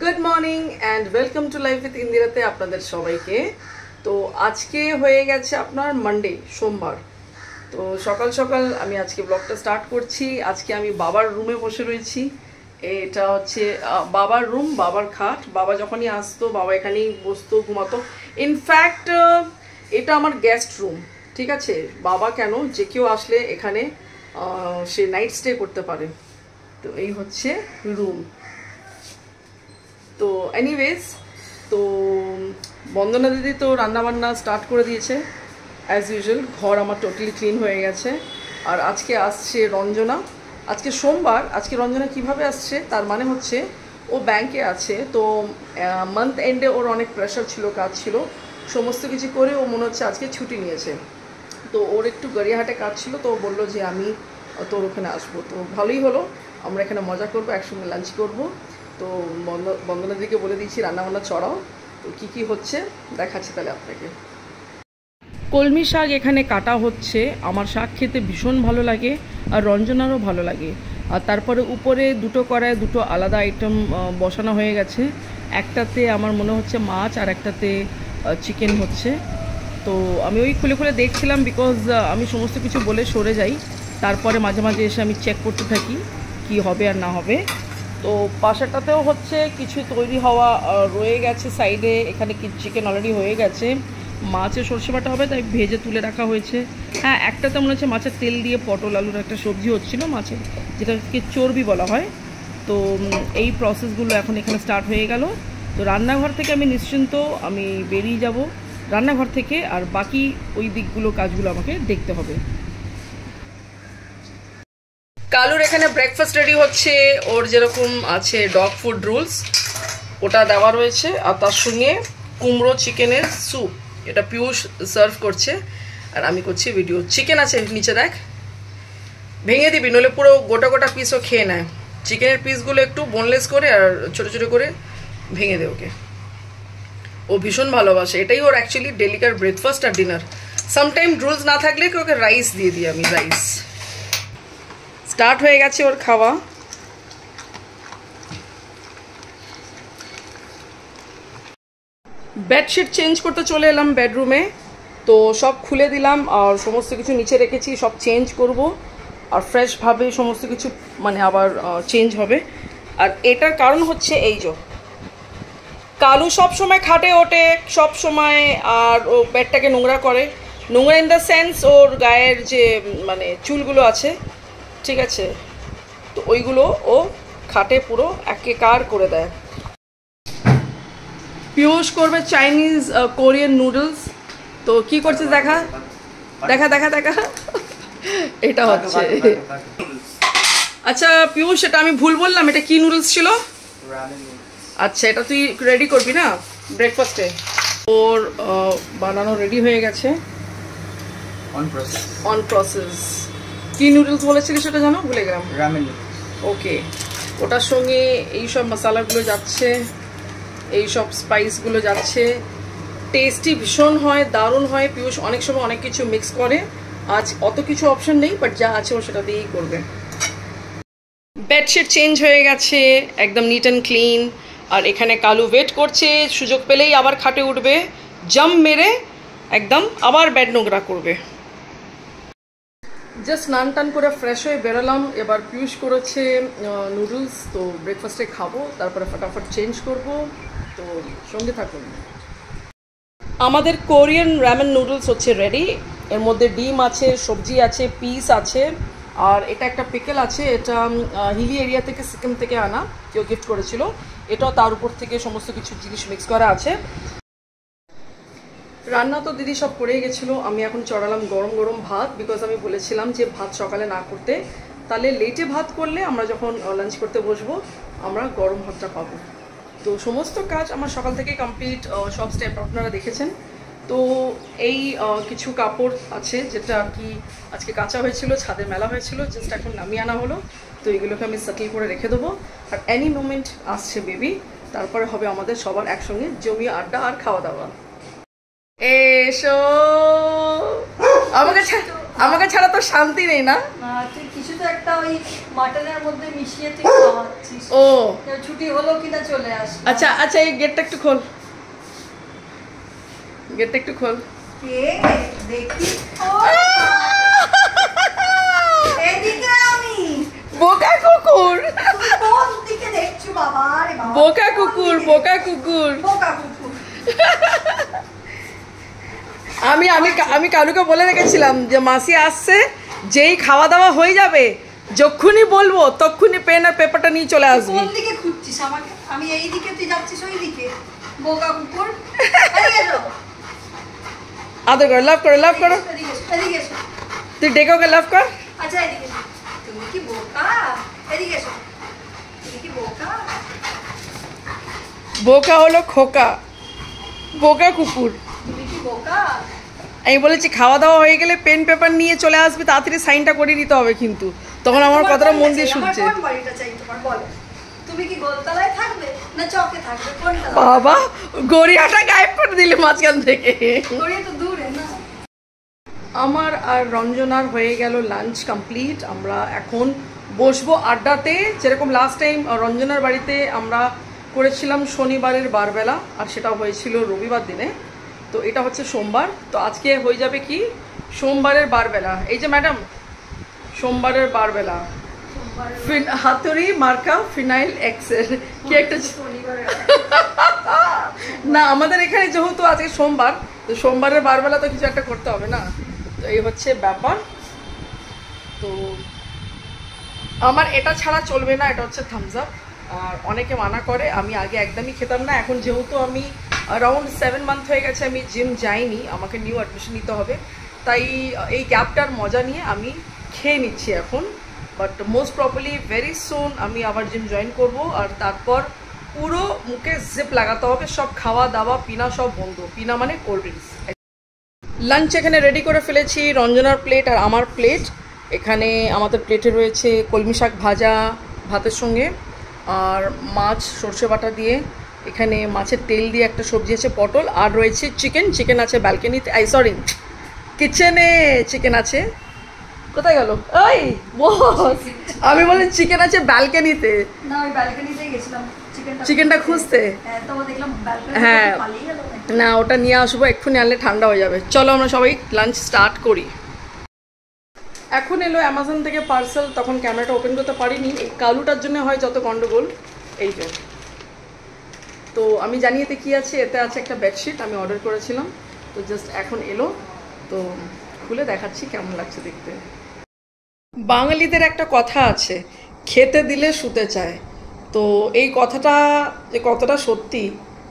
Good morning and welcome to life with इंदिराते আপনাদের সবাইকে। তো আজকে হয়ে গেছে আপনার মানডে, সোমবার। তো সকাল সকাল আমি আজকে ব্লগটা স্টার্ট করছি। আজকে আমি বাবার রুমে বসে রয়েছি। এটা হচ্ছে বাবার রুম, বাবার খাট। বাবা যখনই আসতো বাবা এখানেই বসতো, ঘুমাতো। ইনফ্যাক্ট এটা আমার গেস্ট রুম, ঠিক আছে। বাবা কেন, যে কেউ আসলে এখানে সে নাইট স্টে করতে পারে। তো এই হচ্ছে রুম। তো এনিওয়েজ, তো বন্দনা দিদি তো রান্নাবান্না স্টার্ট করে দিয়েছে অ্যাজ ইউজুয়াল। ঘর আমার টোটালি ক্লিন হয়ে গেছে। আর আজকে আসছে রঞ্জনা। আজকে সোমবার। আজকে রঞ্জনা কিভাবে আসছে, তার মানে হচ্ছে ও ব্যাংকে আছে। তো মান্থ এন্ডে ওর অনেক প্রেশার ছিল, কাজ ছিল, সমস্ত কিছু করে ও মনে হচ্ছে আজকে ছুটি নিয়েছে। তো ওর একটু গড়িয়াহাটে কাজ ছিল, তো ও বললো যে আমি তোর ওখানে আসবো। তো ভালোই হলো, আমরা এখানে মজা করবো, একসঙ্গে লাঞ্চ করবো। তো বন্দনা দিকে বলে দিয়েছি রান্নাবান্না চড়াও। তো কী কী হচ্ছে দেখাচ্ছি তাহলে আপনাকে। কলমি শাক এখানে কাটা হচ্ছে। আমার শাক খেতে ভীষণ ভালো লাগে, আর রঞ্জনারও ভালো লাগে। আর তারপরে উপরে দুটো কড়ায় দুটো আলাদা আইটেম বসানো হয়ে গেছে। একটাতে আমার মনে হচ্ছে মাছ, আর একটাতে চিকেন হচ্ছে। তো আমি ওই খুলে খুলে দেখছিলাম, বিকজ আমি সমস্ত কিছু বলে সরে যাই, তারপরে মাঝে মাঝে এসে আমি চেক করতে থাকি কি হবে আর না হবে। তো পাশেরটাতেও হচ্ছে কিছু তৈরি হওয়া রয়ে গেছে সাইডে। এখানে কি চিকেন অলরেডি হয়ে গেছে, মাছের সরষে বাটা হবে, তাই ভেজে তুলে রাখা হয়েছে। হ্যাঁ, একটাতে মনে হচ্ছে মাছের তেল দিয়ে পটল আলুর একটা সবজি হচ্ছিলো মাছের, যেটাকে চর্বি বলা হয়। তো এই প্রসেসগুলো এখন এখানে স্টার্ট হয়ে গেল। তো রান্নাঘর থেকে আমি নিশ্চিন্ত আমি বেরিয়ে যাব রান্নাঘর থেকে, আর বাকি ওই দিকগুলো কাজগুলো আমাকে দেখতে হবে। কালুর এখানে ব্রেকফাস্ট রেডি হচ্ছে। ওর যেরকম আছে ডগ ফুড রুলস, ওটা দেওয়া রয়েছে। আর তার সঙ্গে কুমড়ো চিকেনের স্যুপ, এটা পিয়ুষ সার্ভ করছে আর আমি করছি ভিডিও। চিকেন আছে নিচে, দেখ, ভেঙে দিবি, নইলে পুরো গোটা গোটা পিসও খেয়ে নেয়। চিকেনের পিসগুলো একটু বোনলেস করে আর ছোটো ছোটো করে ভেঙে দে ওকে। ও ভীষণ ভালোবাসে, এটাই ওর অ্যাকচুয়ালি ডেলিকার ব্রেকফাস্ট আর ডিনার। সামটাইম রুলস না থাকলে ওকে রাইস দিয়ে দিই আমি, রাইস। স্টার্ট হয়ে গেছে ওর খাওয়া। বেডশিট চেঞ্জ করতে চলে এলাম বেডরুমে। তো সব খুলে দিলাম আর সমস্ত কিছু নিচে রেখেছি, সব চেঞ্জ করব। আর ফ্রেশভাবে সমস্ত কিছু মানে আবার চেঞ্জ হবে। আর এটার কারণ হচ্ছে এই যে কালু সব সময় খাটে ওঠে সব সময়, আর ও বেডটাকে নোংরা করে। নোংরা ইন দ্য সেন্স ওর গায়ের যে মানে চুলগুলো আছে, ঠিক আছে, তো ওইগুলো ও খাটে পুরো একেকার করে দেয়। পিয়ুষ করবে চাইনিজ কোরিয়ান নুডলস। তো কি করছিস দেখা দেখা দেখা দেখা এটা হচ্ছে। আচ্ছা পিয়ুষ, এটা আমি ভুল বললাম, এটা কি নুডলস ছিল? আচ্ছা, এটা তুই রেডি করবি না ব্রেকফাস্টে? ওর বানানো রেডি হয়ে গেছে, অন প্রসেস। কি নুডলস বলেছিলি সেটা জানো, ভুলে গেলাম। রামেন। ওকে, ওটার সঙ্গে এই সব মশলাগুলো যাচ্ছে, এই সব স্পাইসগুলো যাচ্ছে। টেস্টি ভীষণ হয়, দারুণ হয়। পিয়ুষ অনেক সময় অনেক কিছু মিক্স করে। আজ অত কিছু অপশন নেই, বাট যা আছে ও সেটা দিয়েই করবে। বেডশিট চেঞ্জ হয়ে গেছে, একদম নিট অ্যান্ড ক্লিন। আর এখানে কালু ওয়েট করছে, সুযোগ পেলেই আবার খাটে উঠবে, জাম্প মেরে একদম আবার বেড নোংরা করবে। জাস্ট স্নান টান করে ফ্রেশ হয়ে বেরোলাম। এবার পিয়ুষ করেছে নুডলস, তো ব্রেকফাস্টে খাবো, তারপরে ফটাফট চেঞ্জ করব। তো সঙ্গে থাকুন। আমাদের কোরিয়ান রামেন নুডলস হচ্ছে রেডি। এর মধ্যে ডিম আছে, সবজি আছে, পিস আছে, আর এটা একটা পিকেল আছে। এটা হিলি এরিয়া থেকে, সিকিম থেকে আনা, কেউ গিফট করেছিল। এটাও তার উপর থেকে সমস্ত কিছু জিনিস মিক্স করা আছে। রান্না তো দিদি সব করেই গেছিলো। আমি এখন চড়ালাম গরম গরম ভাত, বিকজ আমি বলেছিলাম যে ভাত সকালে না করতে, তাহলে লেটে ভাত করলে আমরা যখন লাঞ্চ করতে বসবো আমরা গরম ভাতটা পাবো। তো সমস্ত কাজ আমার সকাল থেকে কমপ্লিট, সব স্টেপ আপনারা দেখেছেন। তো এই কিছু কাপড় আছে যেটা আর কি আজকে কাঁচা হয়েছিল, ছাদে মেলা হয়েছিল, জাস্ট এখন নামিয়ে আনা হলো। তো এগুলোকে আমি সেটেল করে রেখে দেবো। আর এনি মোমেন্ট আসছে বেবি, তারপরে হবে আমাদের সবার একসঙ্গে জমিয়ে আড্ডা আর খাওয়া দাওয়া। এসো আমাকে আমাকে ছাড়া তো শান্তি নেই না। তুই কিছু তো একটা ওই মাটনের মধ্যে মিশিয়ে তুই খাওয়াচ্ছিস। ও ছুটি হলো কিনা চলে আস। আচ্ছা আচ্ছা, এই গেটটা একটু খোল, গেটটা একটু খোল। কে দেখি এদিকে আমি বোকা কুকুর, কোন দিকে দেখছো বাবা? আরে বাবা, বোকা কুকুর, বোকা কুকুর। বোকা কুকুর। আমি আমি আমি কালুকে বলে রেখেছিলাম যে মাসি আসছে, যেই খাওয়া দাওয়া হয়ে যাবে যখনই বলবো তখনই পেন আর পেপারটা নিয়ে চলে আসবি। কোন দিকে খুঁজছিস আমাকে? আমি এই দিকে, তুই যাচ্ছিস ওই দিকে। বোকা কুকুর, এদিকে এসো। আদর করো, লাভ করো, লাভ করো। এদিকে এসো, এদিকে এসো। তুই ডেকে ওকে লাভ কর। আচ্ছা এদিকে এসো। তুমি কি বোকা? এদিকে এসো। তুমি কি বোকা? বোকা হলো খোকা, বোকা কুকুর। তুমি কি বোকা? আমি বলেছি খাওয়া দাওয়া হয়ে গেলে পেন পেপার নিয়ে চলে আসবি, তাড়াতাড়ি সাইনটা করে নিতে হবে কিন্তু। তখন আমার কথাটা মন দিয়ে শুনছে। আমার কোন বাড়িটা চাই তোমার, বলো? তুমি কি গোলতলায় থাকবে না চকে থাকবে? কোনটা? বাবা, গড়িয়াটা গায়েব করে দিলে মাঝখান থেকে। গড়িয়া তো দূরে না। আমার আর রঞ্জনার হয়ে গেল লাঞ্চ কমপ্লিট। আমরা এখন বসবো আড্ডাতে। যেরকম লাস্ট টাইম রঞ্জনার বাড়িতে আমরা করেছিলাম শনিবারের বারবেলা, আর সেটা হয়েছিল রবিবার দিনে। তো এটা হচ্ছে সোমবার, তো আজকে হয়ে যাবে কি সোমবারের বারবেলা। এই যে ম্যাডাম, সোমবারের বারবেলা হাতুড়ি মার্কা ফিনাইল এক্সের কি একটা না, আমাদের এখানে যেহেতু আজকে সোমবার, তো সোমবারের বারবেলা তো কিছু একটা করতে হবে না। তো এই হচ্ছে ব্যাপার। তো আমার এটা ছাড়া চলবে না, এটা হচ্ছে থামস আপ। আর অনেকে মানা করে, আমি আগে একদমই খেতাম না। এখন যেহেতু আমি অ্যারাউন্ড 7 মান্থ হয়ে গেছে আমি জিম যাইনি, আমাকে নিউ অ্যাডমিশন নিতে হবে, তাই এই গ্যাপটার মজা নিয়ে আমি খেয়ে নিচ্ছি এখন। But most properly very soon আমি আবার জিম জয়েন করব। আর তারপর পুরো মুখে জিপ লাগাতে হবে, সব খাওয়া দাওয়া পিনা সব বন্ধ। পিনা মানে কোল্ড ড্রিঙ্কস। লাঞ্চ এখানে রেডি করে ফেলেছি, রঞ্জনার প্লেট আর আমার প্লেট। এখানে আমাদের প্লেটে রয়েছে কলমি শাক ভাজা ভাতের সঙ্গে, আর মাছ সর্ষে বাটা দিয়ে, এখানে মাছের তেল দিয়ে একটা সবজি আছে পটল, আর রয়েছে চিকেন। চিকেন আছে ব্যালকনিতে, সরি কিচেনে চিকেন আছে। কোথায় গেল ওই বস? আমি বলি চিকেন আছে ব্যালকনিতে। না, আমি ব্যালকনিতেই গেছিলাম চিকেনটা খুঁজতে। হ্যাঁ না, ওটা নিয়ে আসবো এক্ষুনি, আনলে ঠান্ডা হয়ে যাবে। চলো আমরা সবাই লাঞ্চ স্টার্ট করি। এখন এলো অ্যামাজন থেকে পার্সেল, তখন ক্যামেরাটা ওপেন করতে পারিনি, এই কালুটার জন্য হয় যত গন্ডগোল। এই যে, তো আমি জানি এতে কী আছে। এতে আছে একটা বেডশিট, আমি অর্ডার করেছিলাম, তো জাস্ট এখন এলো, তো খুলে দেখাচ্ছি কেমন লাগছে দেখতে। বাঙালিদের একটা কথা আছে, খেতে দিলে শুতে চায়। তো এই কথাটা যে কতটা সত্যি,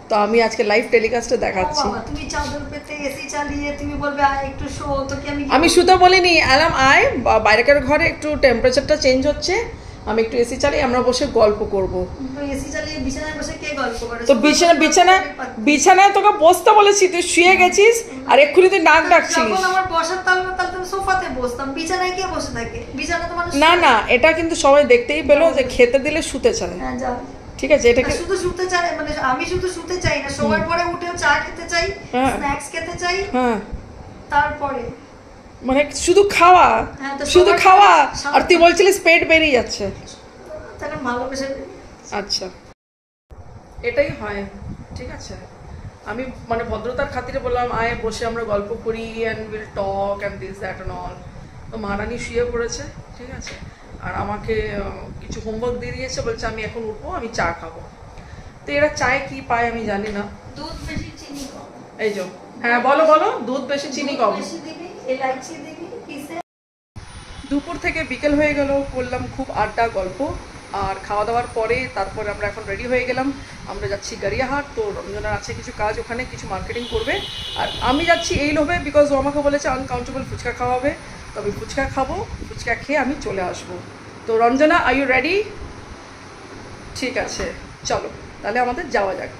তো আমি আজকে লাইভ টেলিকাস্টে দেখাচ্ছি। তুমি চাদর পেতে এসি চালিয়ে তুমি বলবে আয় একটু শো, তো কি আমি শুতে বলিনি, অ্যালার্ম আয় বাইরেকার ঘরে একটু টেম্পারেচারটা চেঞ্জ হচ্ছে, আমি একটু এসি চালিয়ে আমরা বসে গল্প করব। তো এসি চালিয়ে বিছানায় বসে কে গল্প করে? তো বিছানায় তোকে বসতে বলেছি, তুই শুয়ে গেছিস আর এক্ষুনি তুই নাক ডাকছিস। যখন আমার বসার তাহলে আমি সোফাতে বসতাম, বিছানায় কে বসে থাকে? বিছানা তো মানুষ না না, এটা কিন্তু সবাই দেখতেই পেলো যে খেতে দিলে শুতে চায়। হ্যাঁ যাও, ঠিক আছে। এটাকে শুধু শুতে চাই, মানে আমি শুধু শুতে চাই না, সময় পরে উঠেও চা খেতে চাই, স্ন্যাক্স খেতে চাই। হ্যাঁ, তারপরে মানে শুধু খাওয়া, শুধু খাওয়া। আর তুই বলছিলিস পেট বেরিয়ে যাচ্ছে, তাহলে ভালোবেসে। আচ্ছা, এটাই হয়, ঠিক আছে। আমি মানে ভদ্রতার খাতিরে বললাম আয় বসে আমরা গল্প করি, and will talk and this that and all. তো মহারানী শুয়ে পড়েছে, ঠিক আছে, আর আমাকে কিছু হোমওয়ার্ক দিয়ে দিয়েছে, বলছে আমি এখন উঠবো, আমি চা খাবো। তো এরা চায় কি পায় আমি জানি না। দুধ বেশি চিনি কম। এই যে, হ্যাঁ বলো বলো, দুধ বেশি চিনি কম। দুপুর থেকে বিকেল হয়ে গেল, করলাম খুব আড্ডা গল্প আর খাওয়া দাওয়ার পরে তারপরে আমরা এখন রেডি হয়ে গেলাম। আমরা যাচ্ছি গড়িয়াহাট। তো রঞ্জনার আছে কিছু কাজ, ওখানে কিছু মার্কেটিং করবে, আর আমি যাচ্ছি এই লোভে, বিকজ ও আমাকে বলেছে আনকাউন্টেবল ফুচকা খাওয়াবে। তো আমি ফুচকা খাবো, ফুচকা খেয়ে আমি চলে আসবো। তো রঞ্জনা, আর ইউ রেডি? ঠিক আছে, চলো তাহলে আমাদের যাওয়া যাক।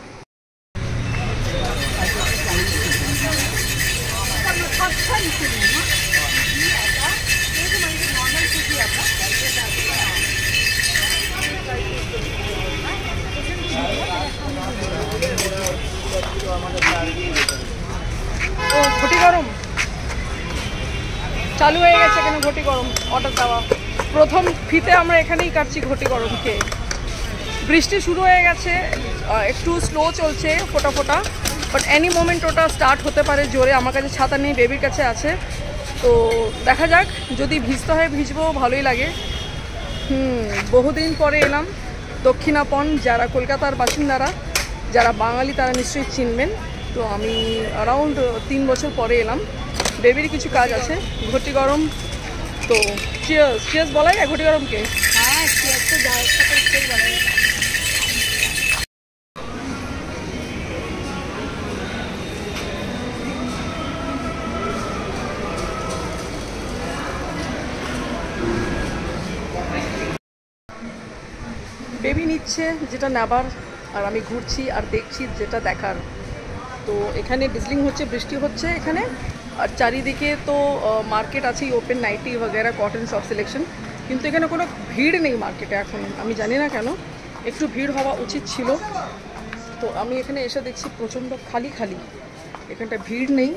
ও ঘটি গরম, চালু হয়ে গেছে এখানে ঘটি গরম অর্ডার দেওয়া। প্রথম ফিতে আমরা এখানেই কাটছি ঘটি গরম খেয়ে। বৃষ্টি শুরু হয়ে গেছে, একটু স্লো চলছে ফোটা ফোটা, বাট এনি মোমেন্ট ওটা স্টার্ট হতে পারে জোরে। আমার কাছে ছাতা নেই, বেবির কাছে আছে, তো দেখা যাক, যদি ভিজতে হয় ভিজবো, ভালোই লাগে। বহুদিন পরে এলাম দক্ষিণাপন। যারা কলকাতার বাসিন্দারা, যারা বাঙালি, তারা নিশ্চয়ই চিনবেন। তো আমি অ্যারাউন্ড 3 বছর পরে এলাম। বেবির কিছু কাজ আছে, ঘটি গরম। তো চিয়ার্স, চিয়ার্স বলা যায় ঘটি গরমকে? হ্যাঁ, চিয়ার্স তো যায়, একসাথে বলা যায়। বেবি নিচ্ছে যেটা নেবার, আর আমি ঘুরছি আর দেখছি যেটা দেখার। তো এখানে ডিজলিং হচ্ছে, বৃষ্টি হচ্ছে এখানে, আর চারিদিকে তো মার্কেট আছেই, ওপেন নাইটি वगैरह, কটন সব সিলেকশন। কিন্তু এখানে কোনো ভিড় নেই মার্কেটে এখন, আমি জানি না কেন। একটু ভিড় হওয়া উচিত ছিল। তো আমি এখানে এসে দেখছি প্রচণ্ড খালি খালি, এখানটা ভিড় নেই।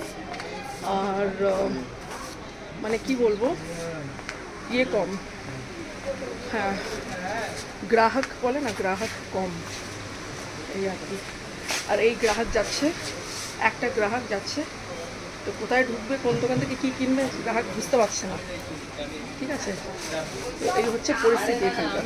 আর মানে কি বলবো, ইয়ে কম, হ্যাঁ, গ্রাহক বলে না, গ্রাহক কম, এই আর কি। আর এই গ্রাহক যাচ্ছে, একটা গ্রাহক যাচ্ছে, তো কোথায় ঢুকবে, কোন দোকান থেকে কী কিনবে, গ্রাহক বুঝতে পারছে না। ঠিক আছে, তো এই হচ্ছে পরিস্থিতি এখানকার।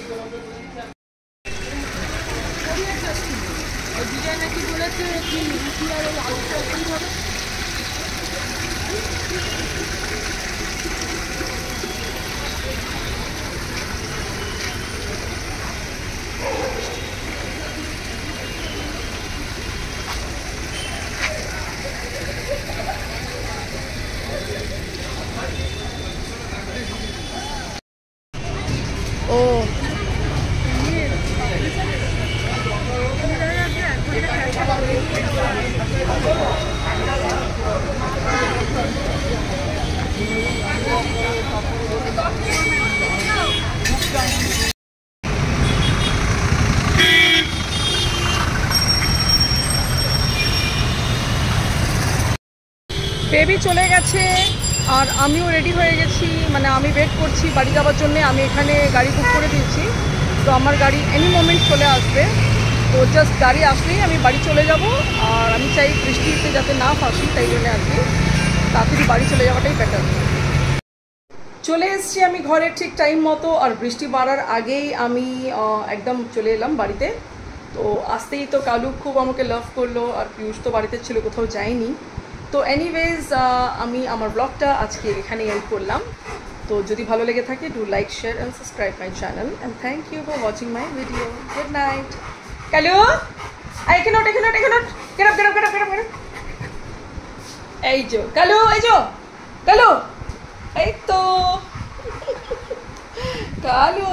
ও বেবি চলে গেছে আর আমিও রেডি হয়ে গেছি, মানে আমি ওয়েট করছি বাড়ি যাওয়ার জন্য। আমি এখানে গাড়ি বুক করে দিয়েছি, তো আমার গাড়ি এনি মোমেন্ট চলে আসবে। তো জাস্ট গাড়ি আসলেই আমি বাড়ি চলে যাব। আর আমি চাই বৃষ্টিতে যাতে না ফাঁসি, তাই জন্য আর কি তাড়াতাড়ি বাড়ি চলে যাওয়াটাই বেটার। চলে এসেছি আমি ঘরে ঠিক টাইম মতো, আর বৃষ্টি বাড়ার আগেই আমি একদম চলে এলাম বাড়িতে। তো আসতেই তো কালু খুব আমাকে লাভ করলো, আর পিয়ুষ তো বাড়িতে ছিল, কোথাও যায়নি। তো এনিওয়েজ আমি আমার ব্লগটা আজকে এখানে এন্ড করলাম। তো যদি ভালো লেগে থাকে, do like, share and subscribe my channel, and thank you for watching my video. Good night. Kalu, এখানে ওঠ, এখানে ওঠ, এখানে ওঠ, get up, get up, get up, get up, get up. এই যো কালু, এই যো কালু, এই তো কালু।